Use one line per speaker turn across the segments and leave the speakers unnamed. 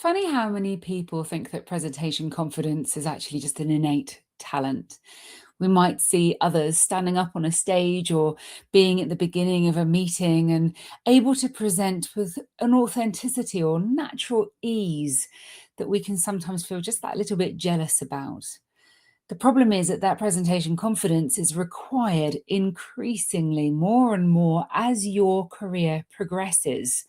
funny how many people think that presentation confidence is actually just an innate talent. We might see others standing up on a stage or being at the beginning of a meeting and able to present with an authenticity or natural ease that we can sometimes feel just that little bit jealous about. The problem is that presentation confidence is required increasingly more and more as your career progresses.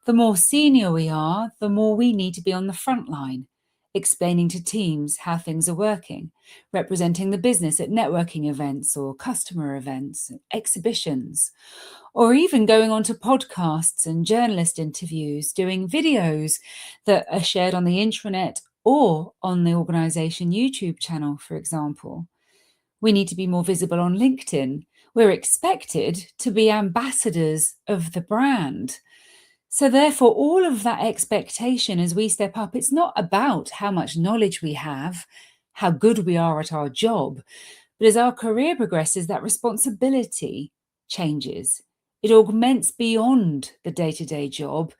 The more senior we are, the more we need to be on the front line, explaining to teams how things are working, representing the business at networking events or customer events, exhibitions, or even going on to podcasts and journalist interviews, doing videos that are shared on the intranet or on the organization YouTube channel, for example. We need to be more visible on LinkedIn. We're expected to be ambassadors of the brand. So, therefore, all of that expectation as we step up, it's not about how much knowledge we have, how good we are at our job, but as our career progresses, that responsibility changes. It augments beyond the day to day job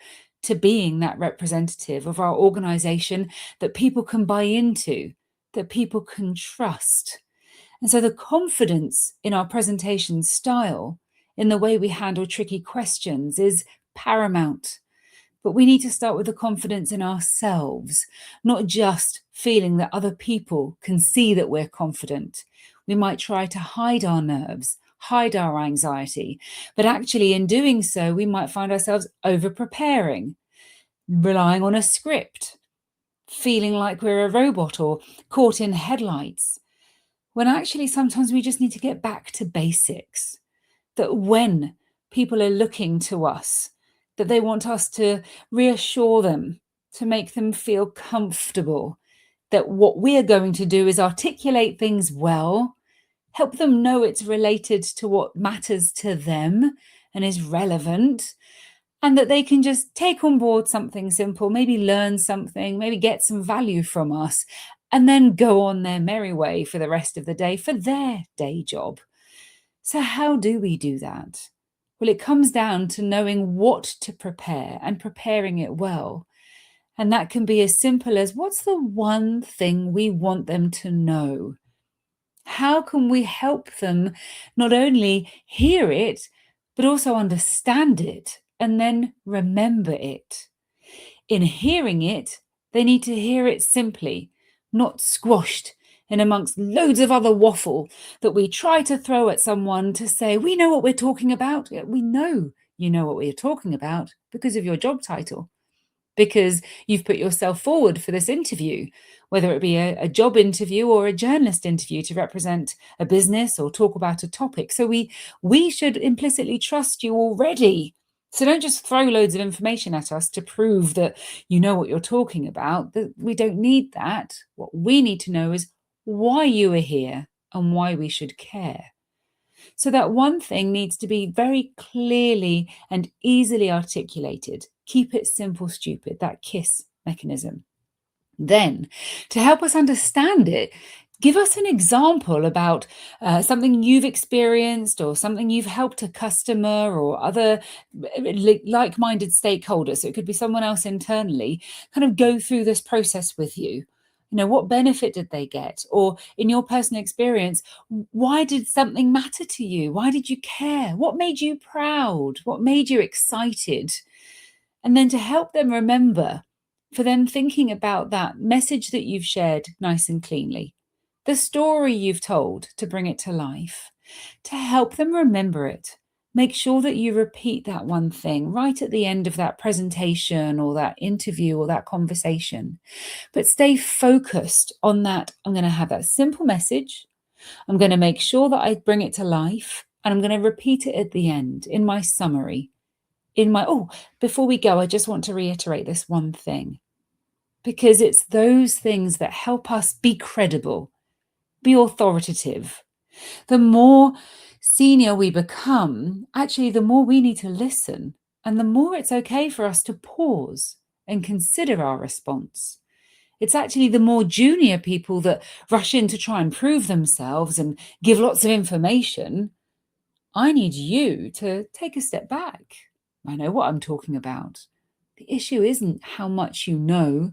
to being that representative of our organization that people can buy into, that people can trust. And so the confidence in our presentation style, in the way we handle tricky questions, is paramount. But we need to start with the confidence in ourselves, not just feeling that other people can see that we're confident. We might try to hide our nerves, hide our anxiety, but actually, in doing so, we might find ourselves over preparing, relying on a script, feeling like we're a robot or caught in headlights. When actually, sometimes we just need to get back to basics. That when people are looking to us, that they want us to reassure them, to make them feel comfortable, that what we are going to do is articulate things well, help them know it's related to what matters to them and is relevant, and that they can just take on board something simple, maybe learn something, maybe get some value from us, and then go on their merry way for the rest of the day for their day job. So, how do we do that? Well, it comes down to knowing what to prepare and preparing it well. And that can be as simple as, what's the one thing we want them to know? How can we help them not only hear it, but also understand it and then remember it? In hearing it, they need to hear it simply, not squashed in amongst loads of other waffle that we try to throw at someone to say, we know what we're talking about. Yeah, we know you know what we're talking about because of your job title, because you've put yourself forward for this interview, whether it be a job interview or a journalist interview to represent a business or talk about a topic. So we should implicitly trust you already. So don't just throw loads of information at us to prove that you know what you're talking about. That we don't need that. What we need to know is why you are here and why we should care. So that one thing needs to be very clearly and easily articulated. Keep it simple, stupid, that KISS mechanism. Then, to help us understand it, give us an example about something you've experienced or something you've helped a customer or other like-minded stakeholders. So it could be someone else internally, kind of go through this process with you. You know, what benefit did they get? Or in your personal experience, why did something matter to you? Why did you care? What made you proud? What made you excited? And then to help them remember, for them thinking about that message that you've shared nice and cleanly, the story you've told to bring it to life, to help them remember it. Make sure that you repeat that one thing right at the end of that presentation or that interview or that conversation. But stay focused on that. I'm going to have that simple message. I'm going to make sure that I bring it to life. And I'm going to repeat it at the end in my summary. Before we go, I just want to reiterate this one thing, because it's those things that help us be credible, be authoritative. The more senior we become, actually, the more we need to listen, and the more it's okay for us to pause and consider our response. It's actually the more junior people that rush in to try and prove themselves and give lots of information. I need you to take a step back. I know what I'm talking about. The issue isn't how much you know,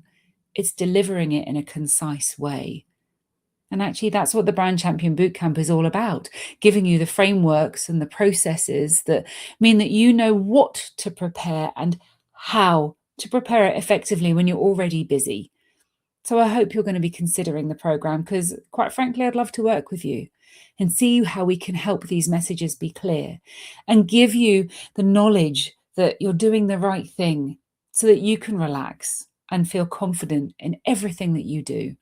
it's delivering it in a concise way. And actually, that's what the Brand Champion Bootcamp is all about, giving you the frameworks and the processes that mean that you know what to prepare and how to prepare it effectively when you're already busy. So I hope you're going to be considering the program because, quite frankly, I'd love to work with you and see how we can help these messages be clear and give you the knowledge that you're doing the right thing so that you can relax and feel confident in everything that you do.